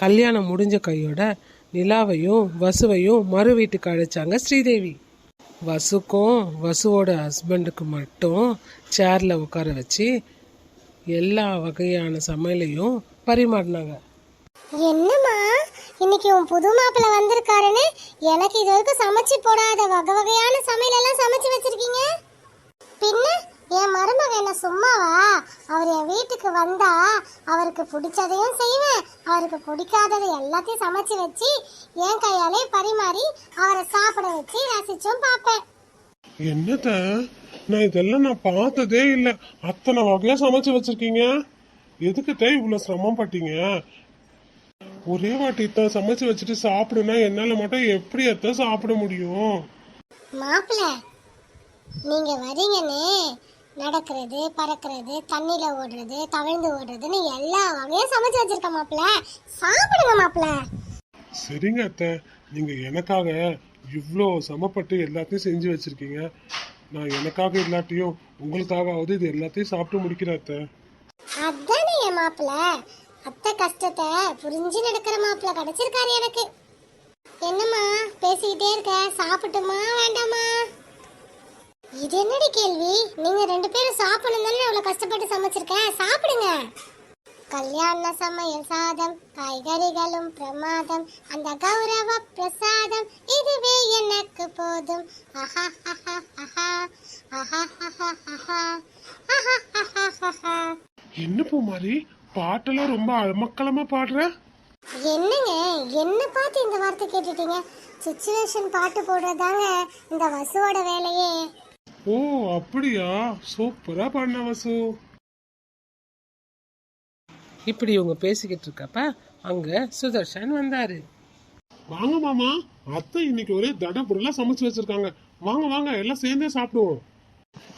கல்யாணம் முடிஞ்ச கையோட நிலாவையும் வசுவையும் மறு வீட்டுக்கு அழைச்சாங்க ஸ்ரீதேவி. வசுக்கும் வசுவோட ஹஸ்பண்டுக்கு மட்டும் சேரில் உட்கார வச்சு எல்லா வகையான சமையலையும் பரிமாறினாங்க. என்னம்மா இன்னைக்கு உன் புது மாப்பிள்ள வந்திருக்காருன்னு எனக்கு இது வரைக்கும் சமைச்சு போடாத வகை வகையான சமையல் எல்லாம் சமைச்சு வச்சிருக்கீங்க. பின்ன என் மருமக என்ன சும்மாவா? அவர் என் வீட்டுக்கு வந்தா அவருக்கு பிடிச்சதையும் செய்வேன், அவருக்கு பிடிக்காததை எல்லாத்தையும் சமைச்சு வச்சு என் கையாலே பரிமாறி அவரை சாப்பிட வச்சு ரசிச்சும் பார்ப்பேன். என்னத்த நான் இதெல்லாம் பார்த்ததே இல்லை. அத்தனை வகையா சமைச்சு வச்சிருக்கீங்க. எதுக்கிட்ட இவ்வளவு சிரமம் பட்டீங்க? ஒரே வாட்டி தான் சமைச்சு வச்சுட்டு சாப்பிடுனா என்னால மட்டும் எப்படி அத்த சாப்பிட முடியும்? மாப்பிள்ள நீங்க வரீங்கன்னு நடக்கிறது, பறக்கிறது, தண்ணியில ஓடுறது, தவிழ்ந்து ஓடுறதுன்னு எல்லா வகையும் சமைச்சு வச்சிருக்க மாப்பிள்ள. சாப்பிடுங்க மாப்பிள்ள. சரிங்க அத்த, நீங்க எனக்காக இவ்வளோ சமப்பட்டு எல்லாத்தையும் செஞ்சு வச்சிருக்கீங்க. நான் எனக்காக இல்லாட்டியும் உங்களுக்காகவது இது எல்லாத்தையும் சாப்பிட்டு முடிக்கிறேன் அத்த. அதானே என் மாப்பிள்ள, அத்தை கஷ்டத்தை புரிஞ்சு நடக்கிற மாப்பிள்ள கிடைச்சிருக்காரு எனக்கு. என்னம்மா பேசிக்கிட்டே இருக்க, சாப்பிட்டுமா வேண்டாமா? இது என்னடி கேள்வி? நீங்க ரெண்டு பேரும் சாப்பிடணும் தானே அவ்வளவு கஷ்டப்பட்டு சமைச்சிருக்கேன், சாப்பிடுங்க. கல்யாண சமையல் சாதம், காய்கறிகளும் பிரமாதம், அந்த கௌரவ பிரசாதம் இதுவே எனக்கு போதும். என்ன பூ மாதிரி பாட்டெல்லாம் ரொம்ப அமக்கலமா பாடுற? என்னங்க என்ன பார்த்து இந்த வார்த்தை கேட்டுட்டீங்க? சிச்சுவேஷன் பாட்டு போடுறதாங்க இந்த வசுவோட வேலையே. ஓ அப்படியா, சூப்பரா பாடின வசு. இப்படி இவங்க பேசிக்கிட்டு இருக்கப்ப அங்க சுதர்ஷன் வந்தாரு. வாங்க மாமா, அத்தை இன்னைக்கு ஒரே தடபுடலா சமைச்சு வச்சிருக்காங்க. வாங்க வாங்க எல்லாம் சேர்ந்தே சாப்பிடுவோம்.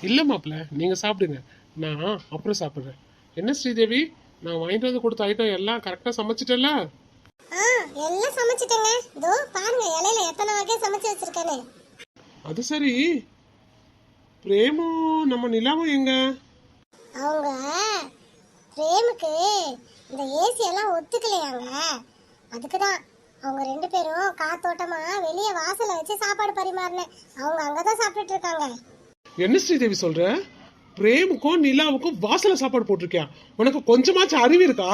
இல்ல மாப்பிள்ள, நீங்க சாப்பிடுங்க, நான் அப்புறம் சாப்பிடுறேன். என்ன ஸ்ரீதேவி, நான் வாங்கிட்டு வந்து கொடுத்த ஐட்டம் எல்லாம் கரெக்டா சமைச்சிட்டல? எல்லாம் சமைச்சிட்டேங்க. இதோ பாருங்க இலையில எத்தனை வகை சமைச்சு வச்சிருக்கேன்னு. அது சரி, பிரேமு நம்ம நிலாவும் எங்க? அவங்க பிரேமுக்கு இந்த ஏசி எல்லாம் ஒத்துக்கலையாங்க. அதுக்குதான் அவங்க ரெண்டு பேரும் காத்தோட்டமா வெளியே வாசல்ல வச்சு சாப்பாடு பரிமாறினேன். அவங்க அங்கதான் சாப்பிட்டுட்டு இருக்காங்க. என்ன ஸ்ரீதேவி சொல்ற? பிரேமுக்கும் நிலாவுக்கும் வாசல சாப்பாடு போட்டிருக்கியா? உனக்கு கொஞ்சமாச்சும் அறிவு இருக்கா?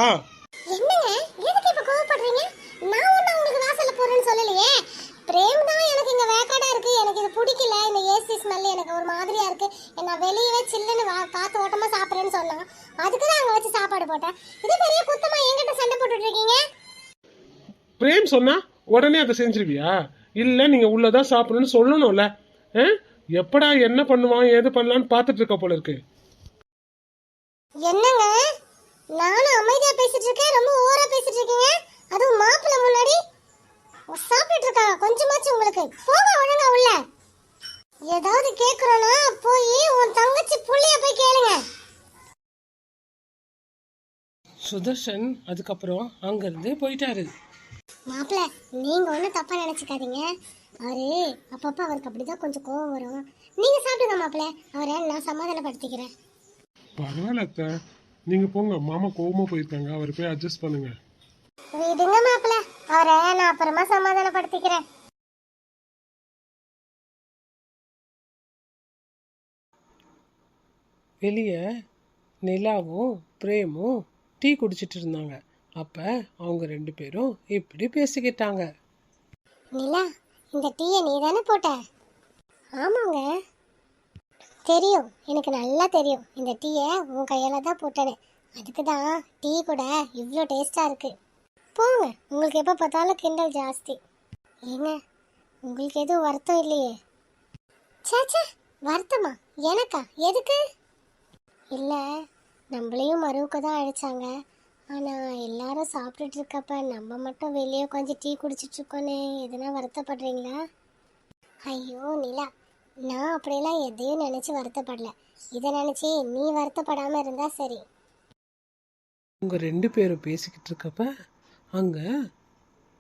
என்னங்க எதுக்கு இப்ப கோவப்படுறீங்க? நான் ஒண்ணு உங்களுக்கு வாசல்ல போறேன்னு சொல்லலையே. பிரேம் தான் எனக்கு இங்க வேக்காடா இருக்கு, எனக்கு இது பிடிக்கல, இந்த ஏசி ஸ்மெல் எனக்கு ஒரு மாதிரியா இருக்கு, நான் வெளியவே சில்லுன்னு காத்து ஓட்டமா சாப்பிடுறேன்னு சொன்னாங்க. அதுக்கு தான் அங்க வச்சு சாப்பாடு போட்டேன். இது பெரிய குத்தமா என்கிட்ட சண்டை போட்டுட்டு இருக்கீங்க? பிரேம் சொன்னா உடனே அதை செஞ்சிருவியா? இல்ல நீங்க உள்ளதான் சாப்பிடணும்னு சொல்லணும்ல. எப்படா என்ன பண்ணுவான் ஏது பண்ணலான்னு பாத்துட்டு இருக்க போல இருக்கு. என்னங்க நானும் அமைதியா பேசிட்டு இருக்கேன், ரொம்ப ஓவரா பேசிட்டு இருக்கீங்க. அதுவும் மாப்பிள்ள முன்னாடி சாப்பிட்டுட்டு இருக்காங்க. கொஞ்சமாச்சும் உங்களுக்கு போக ஒழுங்கா உள்ள. ஏதாவது கேக்குறோன்னா போய் உன் தங்கச்சி புள்ளிய போய் கேளுங்க. சுதர்ஷன் அதுக்கப்புறம் அங்கிருந்து போயிட்டாரு. மாப்பிள்ள நீங்க ஒன்றும் தப்பா நினைச்சுக்காதீங்க. அவரு அப்பப்ப அவருக்கு அப்படிதான் கொஞ்சம் கோவம் வரும். நீங்க சாப்பிடுங்க மாப்பிள்ள, அவரை நான் சமாதானப்படுத்திக்கிறேன். பரவாயில்ல அத்தை, நீங்க போங்க. மாமா கோவமா போயிருக்காங்க, அவர் போய் அட்ஜஸ்ட் பண்ணுங்க. விடுங்க மாப்பிள்ள, அவரை நான் அப்புறமா சமாதானப்படுத்திக்கிறேன். வெளியே நிலாவும் பிரேமும் டீ குடிச்சிட்டு இருந்தாங்க. அப்ப அவங்க ரெண்டு பேரும் இப்படி பேசிக்கிட்டாங்க. நிலா, இந்த டீயை நீ தானே போட்ட? ஆமாங்க தெரியும், எனக்கு நல்லா தெரியும். இந்த டீயை உன் கையால தான் போட்டேன்னு. அதுக்கு தான் டீ கூட இவ்வளோ டேஸ்டா இருக்கு. போங்க, உங்களுக்கு எப்போ பார்த்தாலும் கிண்டல் ஜாஸ்தி. ஏங்க உங்களுக்கு எதுவும் வருத்தம் இல்லையே? சேச்சா வருத்தமா? எனக்கா? எதுக்கு? இல்லை, நம்மளையும் மருவுக்கு தான் அழைச்சாங்க. ஆனால் எல்லாரும் சாப்பிட்டுட்டு இருக்கப்ப நம்ம மட்டும் வெளியே கொஞ்சம் டீ குடிச்சிட்டு இருக்கோன்னு எதுனா வருத்தப்படுறீங்களா? ஐயோ நிலா, நான் அப்படியெல்லாம் எதையும் நினச்சி வருத்தப்படல. இதை நினச்சி நீ வருத்தப்படாமல் இருந்தா சரி. அவங்க ரெண்டு பேரும் பேசிக்கிட்டு இருக்கப்ப அங்க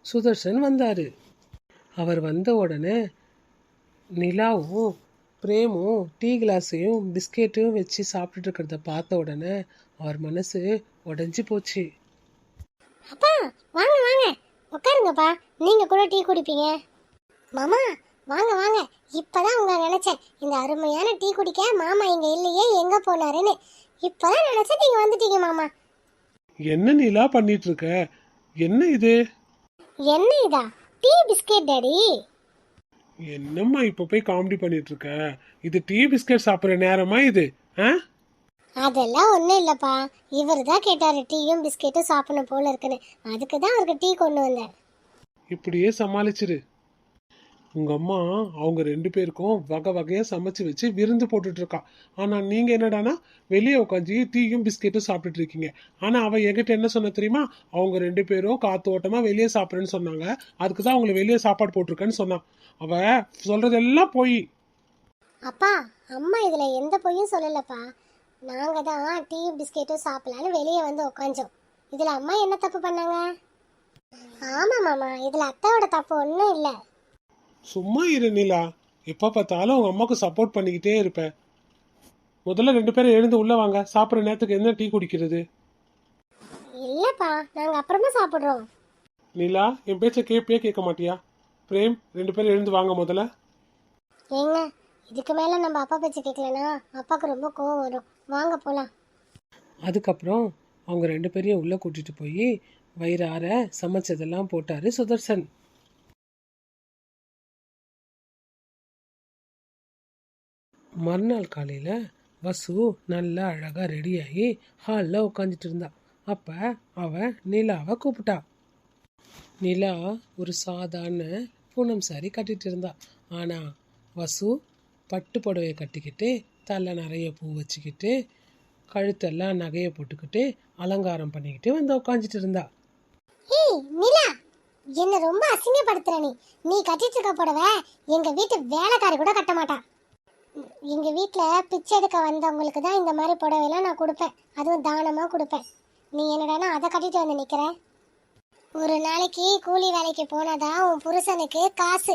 சுதர்ஷன் வந்தாரு. அவர் வந்த உடனே நிலாவும் பிரேமும் டீ கிளாஸையும் பிஸ்கெட்டும் வச்சு சாப்பிட்டுட்டு இருக்கிறத பார்த்த உடனே அவர் மனசு உடஞ்சி போச்சு. அப்பா வாங்க வாங்க உட்காருங்கப்பா, நீங்க கூட டீ குடிப்பீங்க. மாமா வாங்க வாங்க, இப்பதான் உங்களை நினைச்சேன். இந்த அருமையான டீ குடிக்க மாமா இங்க இல்லையே, எங்க போனாருன்னு இப்பதான் நினைச்சேன். நீங்க வந்துட்டீங்க மாமா. என்ன நீலா பண்ணிட்டு இருக்க? என்ன இது? என்ன இதா? Tea biscuit daddy. என்னம்மா இப்ப போய் காமெடி பண்ணிட்டு இருக்க? இது டீ பிஸ்கட் சாப்பிடுற நேரமா இது? ஆ? அதெல்லாம் ஒண்ணும் இல்லப்பா, இவர் தான் கேட்டாரு டீயும் பிஸ்கெட்டும் சாப்பிடணும் போல இருக்குன்னு, அதுக்கு தான் அவருக்கு டீ கொண்டு வந்தேன். இப்படியே சமாளிச்சிரு. உங்க அம்மா அவங்க 2 பேருக்கும் வகை வகையா சமைச்சு வச்சு விருந்து போட்டுட்டு இருக்கா. ஆனா நீங்க என்னடானா வெளியே உட்காந்து டீயும் பிஸ்கெட்டும் சாப்பிட்டுட்டு இருக்கீங்க. ஆனா அவ என்கிட்ட என்ன சொன்ன தெரியுமா? அவங்க 2 பேரும் காத்தோட்டமா வெளியே சாப்பிடுறேன்னு சொன்னாங்க. அதுக்குதான் அவங்களை வெளியே சாப்பாடு போட்டிருக்கேன்னு சொன்னான். அவ சொல்றதெல்லாம் போய். அப்பா அம்மா இதுல எந்த பொய்யும் சொல்லலப்பா, நாங்க தான் டீயும் பிஸ்கெட்டும் சாப்பிடலான்னு வெளியே வந்து உட்காந்தோம். இதுல அம்மா என்ன தப்பு பண்ணாங்க? ஆமா மாமா, இதுல அத்தாவோட தப்பு ஒன்றும் இல்லை. சும்மா இரு நிலா. எப்ப பார்த்தாலும் உங்க அம்மாவுக்கு சப்போர்ட் பண்ணிக்கிட்டே இருப்ப. முதல்ல 2 பேரும் எழுந்து உள்ள வாங்க. சாப்பிட்ற நேரத்துக்கு என்ன டீ குடிக்கிறது? இல்லப்பா, நாங்க அப்புறமா சாப்பிடுறோம். நிலா என் பேச்ச கேட்பியா கேட்க மாட்டியா? பிரேம் 2 பேரும் எழுந்து வாங்க முதல்ல. ஏங்க, இதுக்கு மேல நம்ம அப்பா பேச்சு கேட்கலனா அப்பாவுக்கு ரொம்ப கோவம் வரும். வாங்க போலாம். அதுக்கப்புறம் அவங்க 2 பேரையும் உள்ளே கூட்டிட்டு போய் வயிறார சமைச்சதெல்லாம் போட்டாரு சுதர்சன். மறுநாள் காலையில் வசு நல்லா அழகாக ரெடியாகி ஹாலில் உட்காந்துட்டு இருந்தா. அப்போ அவ நிலாவை கூப்பிட்டா. நிலா ஒரு சாதாரண பூனம் சாரி கட்டிட்டு இருந்தா. ஆனால் வசு பட்டு புடவையை கட்டிக்கிட்டு தலை நிறைய பூ வச்சுக்கிட்டு கழுத்தெல்லாம் நகையை போட்டுக்கிட்டு அலங்காரம் பண்ணிக்கிட்டு வந்து உட்காந்துட்டு இருந்தா. ஏய் நிலா, என்ன ரொம்ப அசிங்கப்படுத்துற நீ. நீ கட்டிட்டு இருக்க புடவை எங்க வீட்டு வேலைக்காரி கூட கட்ட மாட்டா. எங்க வீட்டுல பிச்சை எடுக்க வந்தவங்களுக்கு தான் இந்த மாதிரி புடவைலாம் நான் கொடுப்பேன், அதுவும் தானமா கொடுப்பேன். நீ என்னடானா அதை கட்டிட்டு வந்து நிக்கிற. ஒரு நாளைக்கு கூலி வேலைக்கு போனாதான் உன் புருஷனுக்கு காசு.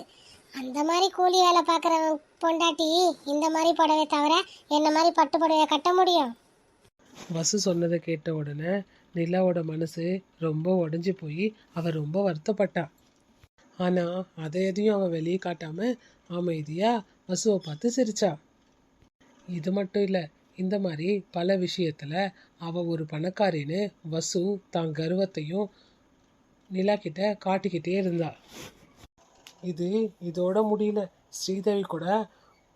அந்த மாதிரி கூலி வேலை பார்க்குற பொண்டாட்டி இந்த மாதிரி புடவை தவிர என்ன மாதிரி பட்டு புடவைய கட்ட முடியும்? வசு சொன்னதை கேட்ட உடனே நிலாவோட மனசு ரொம்ப உடஞ்சி போய் அவ ரொம்ப வருத்தப்பட்டா. ஆனால் அதை எதையும் அவன் வெளியே காட்டாம அமைதியா வசுவை பார்த்து சிரிச்சா. இது மட்டும் இல்லை, இந்த மாதிரி பல விஷயத்துல அவ ஒரு பணக்காரின்னு வசு தான் கர்வத்தையும் நிலா கிட்ட காட்டிக்கிட்டே இருந்தா. இதோட முடியல. ஸ்ரீதேவி கூட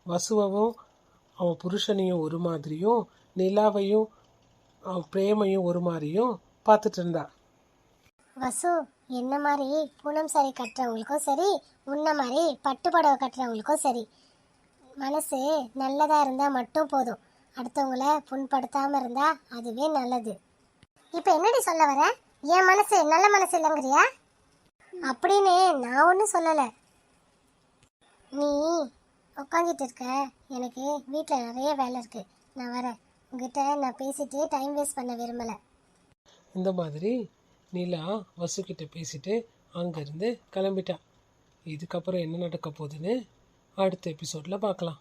வசுவையும் அவன் புருஷனையும் ஒரு மாதிரியும் நிலாவையும் அவன் பிரேமையும் ஒரு மாதிரியும் பார்த்துட்டு இருந்தா. வசு, என்ன மாதிரி பூனம் சாரி கட்டுறவங்களுக்கும் சரி, உன்ன மாதிரி பட்டு புடவை கட்டுறவங்களுக்கும் சரி, மனசு நல்லதா இருந்தா மட்டும் போதும். அடுத்தவங்கள புண்படுத்தாம இருந்தா அதுவே நல்லது. இப்ப என்னடி சொல்ல வர? என் மனசு நல்ல மனசு இல்லைங்கிறியா? அப்படின்னு நான் ஒன்றும் சொல்லலை. நீ உட்காந்துட்டு இருக்க, எனக்கு வீட்டில் நிறைய வேலை இருக்கு, நான் வரேன். உங்ககிட்ட நான் பேசிட்டு டைம் வேஸ்ட் பண்ண விரும்பலை. இந்த மாதிரி நிலா வசுக்கிட்ட பேசிட்டு அங்கேருந்து கிளம்பிட்டா. இதுக்கப்புறம் என்ன நடக்க போகுதுன்னு அடுத்த எபிசோடில் பார்க்கலாம்.